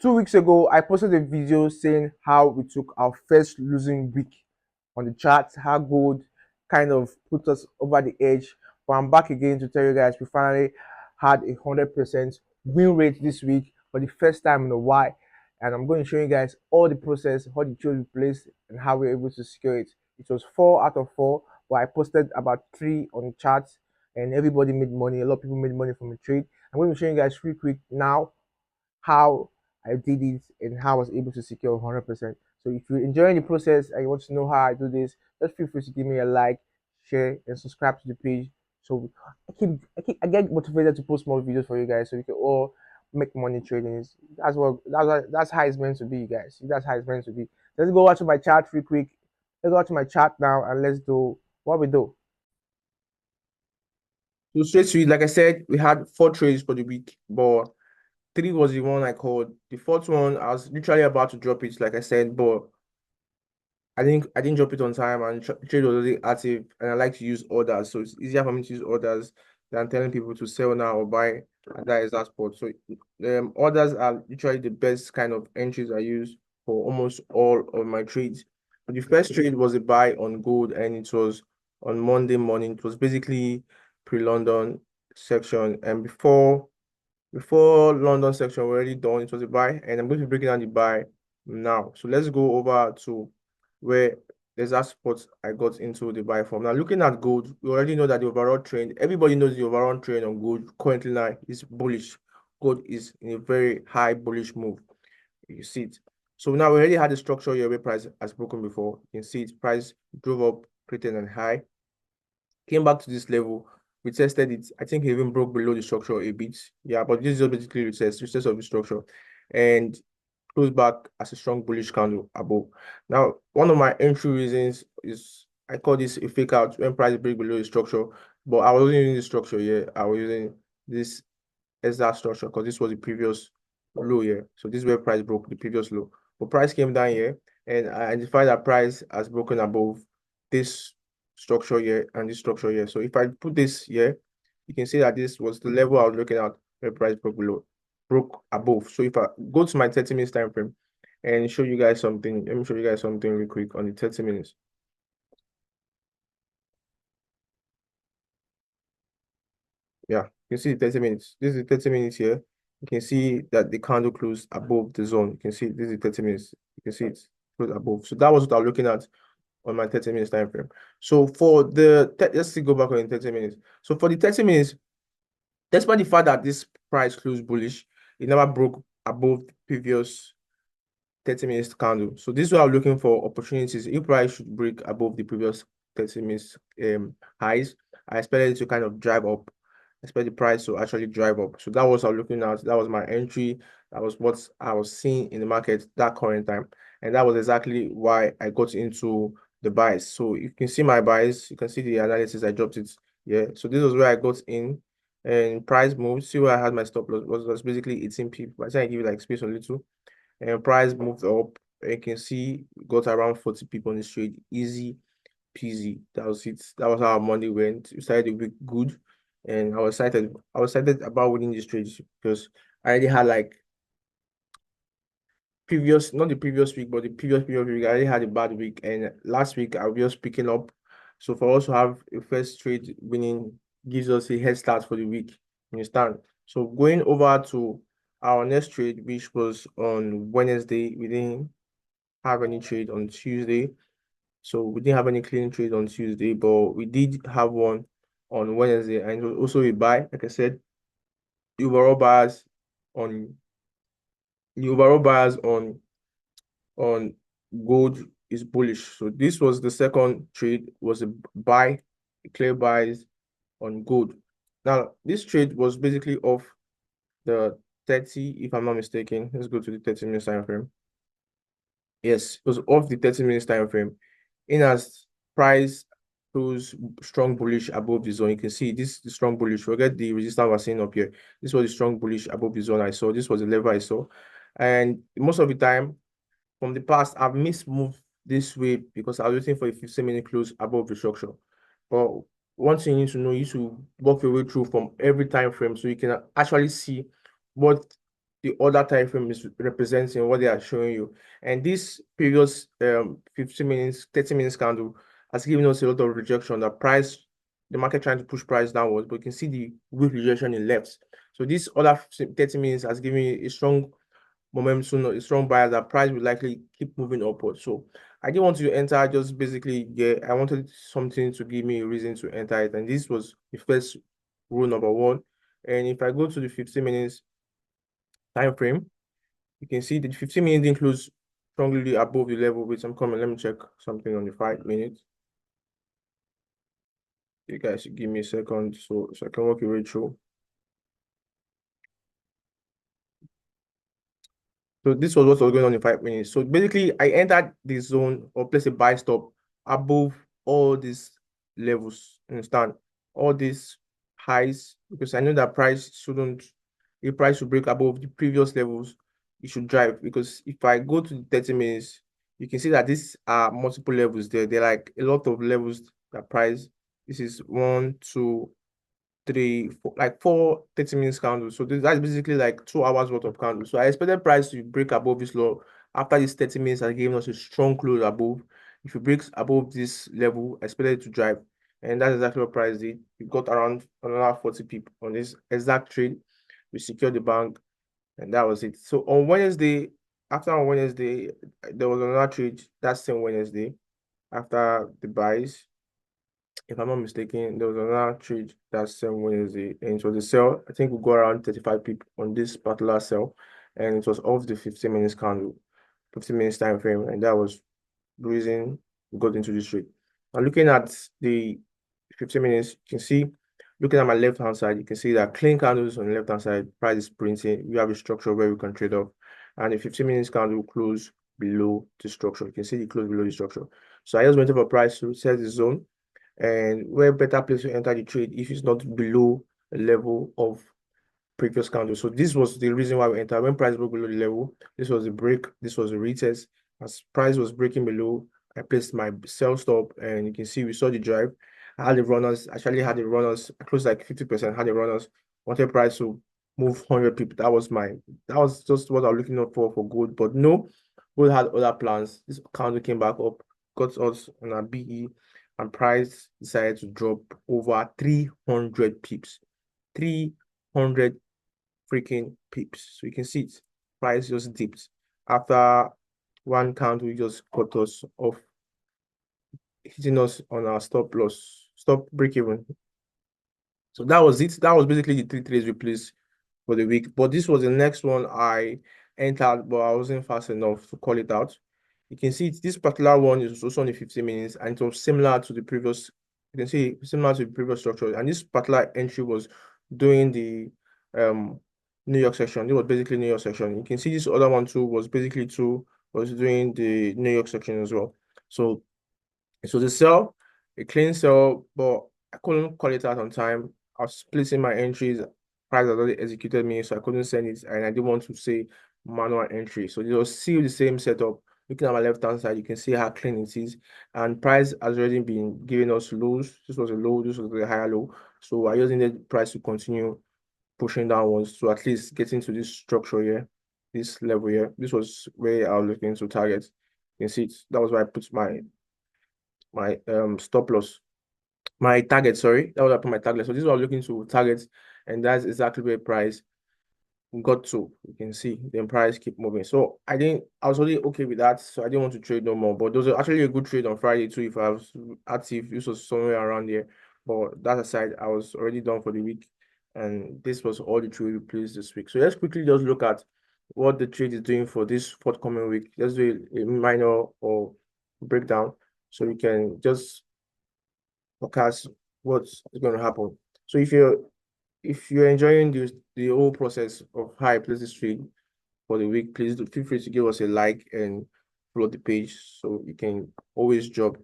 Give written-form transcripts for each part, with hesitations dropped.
2 weeks ago, I posted a video saying how we took our first losing week on the charts, how gold kind of put us over the edge. But I'm back again to tell you guys we finally had 100% win rate this week for the first time in a while. And I'm going to show you guys all the process, how the trade we placed, and how we were able to secure it. It was 4 out of 4, but I posted about 3 on the charts, and everybody made money. A lot of people made money from the trade. I'm going to show you guys real quick now how I did it and how I was able to secure 100%. So if you're enjoying the process and you want to know how I do this, just feel free to give me a like, share, and subscribe to the page. So I get motivated to post more videos for you guys, so we can all make money trading. That's how it's meant to be, guys. That's how it's meant to be. Let's go watch my chart real quick. Let's go watch my chart now and let's do what we do. So straight to it, like I said, we had 4 trades for the week, but 3 was the one I called. The fourth one, I was literally about to drop it, like I said, but I didn't drop it on time, and trade was already active, and I like to use orders, so it's easier for me to use orders than telling people to sell now or buy at that exact spot. So orders are literally the best kind of entries I use for almost all of my trades. The first trade was a buy on gold, and it was on Monday morning. It was basically pre-London section, and before London section were already done, it was a buy, and I'm going to be breaking down the buy now. So let's go over to where there's that spot I got into the buy from. Now, looking at gold, we already know that the overall trend, everybody knows the overall trend on gold currently now is bullish. Gold is in a very high bullish move. You see it. So now we already had the structure here where price has broken before. You can see it, price drove up, created an high, came back to this level. We tested it. I think it even broke below the structure a bit. Yeah, but this is basically retest of the structure, and closed back as a strong bullish candle above. Now, one of my entry reasons is I call this a fake out when price break below the structure, but I wasn't using the structure here. I was using this exact structure because this was the previous low here. So this is where price broke the previous low. But price came down here, and I identified that price has broken above this structure here and this structure here. So if I put this here, you can see that this was the level I was looking at where price broke above. So if I go to my 30 minutes time frame and show you guys something, let me show you guys something real quick on the 30 minutes. Yeah, you can see the 30 minutes. This is 30 minutes here. You can see that the candle closed above the zone. You can see this is 30 minutes. You can see it's closed above. So that was what I'm looking at on my 30 minutes time frame. So for the let's see, go back on the 30 minutes. So for the 30 minutes, despite the fact that this price closed bullish, it never broke above the previous 30 minutes candle. So this is what I'm looking for opportunities. If price should break above the previous 30 minutes highs, I expected it to kind of drive up. I expect the price to actually drive up. So that was what I was looking at. That was my entry. That was what I was seeing in the market that current time. And that was exactly why I got into the buys. So you can see my buys. You can see the analysis. I dropped it. Yeah. So this was where I got in, and price moved. See where I had my stop loss was basically 18 p. I think I give it like space a little, and price moved up. You can see got around 40 people on the street, easy peasy. That was it. That was how our money went. We started the week good, and I was excited. I was excited about winning this trade because I already had like previous, not the previous week, but the previous week. I already had a bad week, and last week I was just picking up. So for us to have a first trade winning gives us a head start for the week. You understand? So going over to our next trade, which was on Wednesday, we didn't have any trade on Tuesday. So we didn't have any clean trade on Tuesday, but we did have one on Wednesday, and it was also a buy. Like I said, the overall buyers on on gold is bullish. So this was the second trade, was a buy, clear buys on gold. Now this trade was basically off the 30, if I'm not mistaken. Let's go to the 30 minutes time frame. Yes, it was off the 30 minutes time frame. In as price close strong bullish above the zone, you can see this is strong bullish. Forget the resistance we're seeing up here. This was the strong bullish above the zone I saw. This was the level I saw. And most of the time from the past, I've missed move this way because I was waiting for a 15-minute close above the structure. But one thing you need to know, you should work your way through from every time frame so you can actually see what the other time frame is representing what they are showing you. And this previous 15 minutes, 30 minutes candle has given us a lot of rejection. The market trying to push price downwards, but you can see the weak rejection in left. So this other 30 minutes has given me a strong momentum, a strong buyer that price will likely keep moving upward. So I didn't want to enter just basically, yeah, I wanted something to give me a reason to enter it. And this was the first rule number one. And if I go to the 15 minutes time frame, you can see the 15 minutes includes strongly above the level which I'm coming. Let me check something on the 5 minutes. You guys should give me a second so I can walk you right through. So this was what was going on in 5 minutes. So basically, I entered the zone or place a buy stop above all these levels. Understand? All these highs, because I know that price shouldn't, the price should break above the previous levels, it should drive. Because if I go to the 30 minutes, you can see that these are multiple levels there. They're like a lot of levels that price. This is one, two, three, four, like four 30 minutes candles. So that's basically like 2 hours worth of candles. So I expected price to break above this low. After this 30 minutes has given us a strong close above. If it breaks above this level, I expected it to drive. And that's exactly what price did. We got around another 40 people on this exact trade. We secured the bank, and that was it. So on Wednesday, after on Wednesday, there was another trade that same Wednesday after the buys. If I'm not mistaken, there was another trade that same Wednesday, and it was a sell. I think we got around 35 people on this particular sell, and it was off the 15 minutes candle, 15 minutes time frame, and that was the reason we got into this trade. Now, looking at the 15 minutes, you can see, looking at my left hand side, you can see that clean candles on the left hand side, price is printing. We have a structure where we can trade off, and the 15 minutes candle close below the structure. You can see the close below the structure. So I just waited for price to set the zone, and where better place to enter the trade if it's not below the level of previous candle. So this was the reason why we entered. When price broke below the level, this was the break, this was the retest. As price was breaking below, I placed my sell stop, and you can see we saw the drive. I had the runners, actually had the runners, I closed like 50%, had the runners, wanted price to move 100 people. That was just what I was looking up for gold. But no, gold had other plans. This candle came back up, got us on a BE, and price decided to drop over 300 pips. 300 freaking pips. So you can see it. Price just dipped. After one count, we just cut us off, hitting us on our stop loss, stop break even. So that was it. That was basically the three trades we placed for the week. But this was the next one I entered, but I wasn't fast enough to call it out. You can see this particular one is also only 15 minutes, and it was similar to the previous. You can see similar to the previous structure. And this particular entry was doing the New York section. It was basically New York section. You can see this other one too was doing the New York section as well. So the sell, a clean sell, but I couldn't call it out on time. I was splitting my entries. Price had already executed me, so I couldn't send it, and I didn't want to say manual entry. So it was still the same setup. Looking at my left-hand side, you can see how clean it is. And price has already been giving us lows. This was a low, this was a higher low. So I just needed price to continue pushing downwards to at least get into this structure here, this level here. This was where I was looking to target. You can see it. That was why I put my stop loss, my target, sorry. That was up my target. So this is what I'm looking to target, and that's exactly where price got to. You can see the price keep moving. So I was already okay with that. So I didn't want to trade no more. But those are actually a good trade on Friday too. If I was active, this was somewhere around there. But that aside, I was already done for the week. And this was all the trade we placed this week. So let's quickly just look at what the trade is doing for this forthcoming week. Let's do a minor or breakdown so we can just forecast what's going to happen. So if you're enjoying the whole process of how I place this trade for the week, please feel free to give us a like and follow the page so you can always feel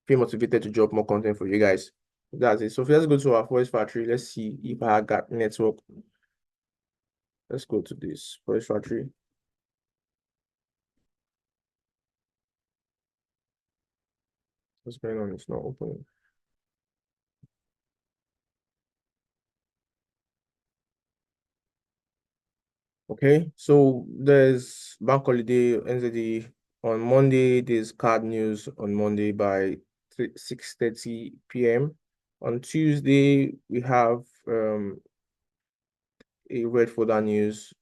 motivated to drop more content for you guys. That's it. So let's go to our Forest Factory. Let's see if I got network. Let's go to this Forest Factory. What's going on? It's not opening. Okay, so there's bank holiday NZD on Monday. There's card news on Monday by 6:30 p.m. On Tuesday, we have a red folder news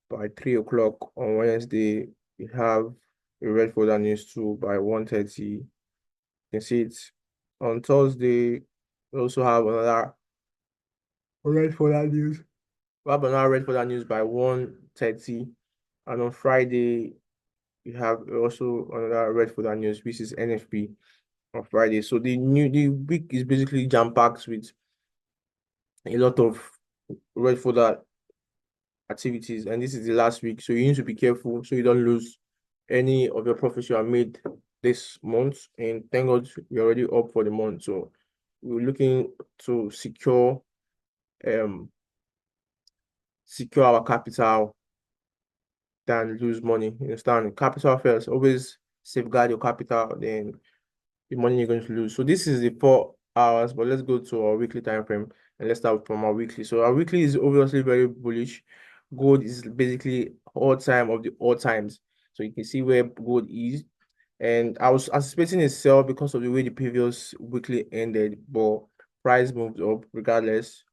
by 3 o'clock. On Wednesday, we have a red folder news too by 1:30. You can see it. On Thursday, we also have another red folder news. We have another red folder news by 1:30. And on Friday, we have also another red folder news, which is NFP on Friday. So the week is basically jam-packed with a lot of red folder activities, and this is the last week. So you need to be careful so you don't lose any of your profits you have made this month. And thank God we're already up for the month. So we're looking to secure our capital than lose money. You understand? Capital first. Always safeguard your capital, then the money you're going to lose. So this is the 4 hours, but let's go to our weekly time frame and let's start from our weekly. So our weekly is obviously very bullish. Gold is basically all time of the all times. So you can see where gold is. And I was anticipating a sell because of the way the previous weekly ended, but price moved up regardless.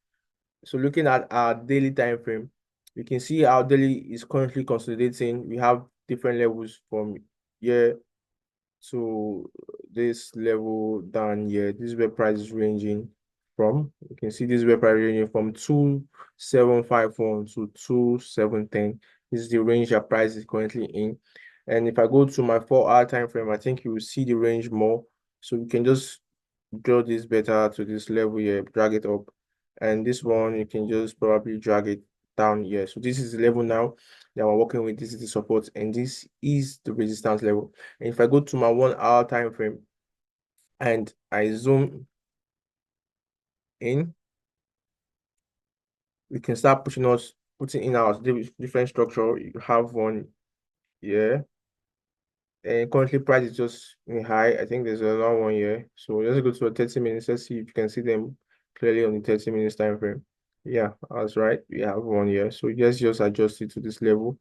So looking at our daily time frame, you can see our daily is currently consolidating. We have different levels from here to this level down here. This is where price is ranging from. You can see this is where price ranging from 2751 to 2710. This is the range that price is currently in. And if I go to my 4 hour time frame, I think you will see the range more. So you can just draw this better to this level here, drag it up. And this one, you can just probably drag it down here. So this is the level now that we're working with. This is the support, and this is the resistance level. And if I go to my 1 hour time frame and I zoom in, we can start putting in our different structure. You have one here, and currently price is just in high. I think there's another one here. So let's go to a 30 minutes. Let's see if you can see them clearly on the 30 minutes time frame. Yeah, that's right. We have one here. So let's just adjust it to this level.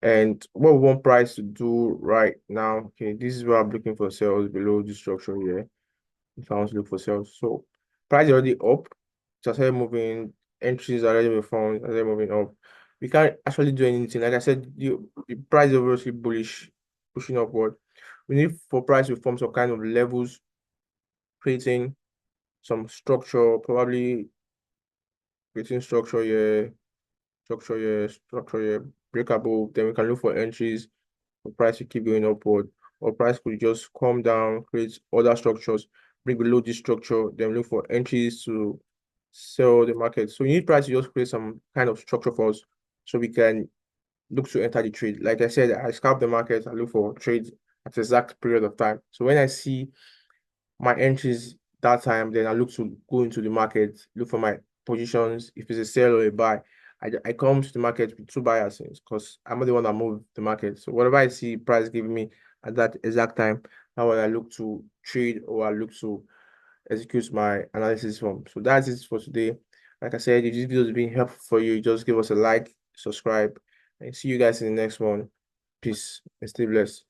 And what we want price to do right now, okay, this is where I'm looking for sales below this structure here. If I want to look for sales. So price is already up. Just started moving, entries are already been found, already moving up. We can't actually do anything. Like I said, the price is obviously bullish, pushing upward. We need for price to form some kind of levels, creating some structure, probably creating structure here, breakable. Then we can look for entries. The price will keep going upward, or price could just come down, create other structures, bring below this structure, then look for entries to sell the market. So you need price to just create some kind of structure for us so we can look to enter the trade. Like I said, I scalp the market, I look for trades at exact period of time. So when I see my entries that time, then I look to go into the market, look for my positions. If it's a sell or a buy, I come to the market with two buyers because I'm the one that move the market. So whatever I see price giving me at that exact time, now what I look to trade or I look to execute my analysis from. So that's it for today. Like I said, if this video has been helpful for you, just give us a like, subscribe, and see you guys in the next one. Peace and stay blessed.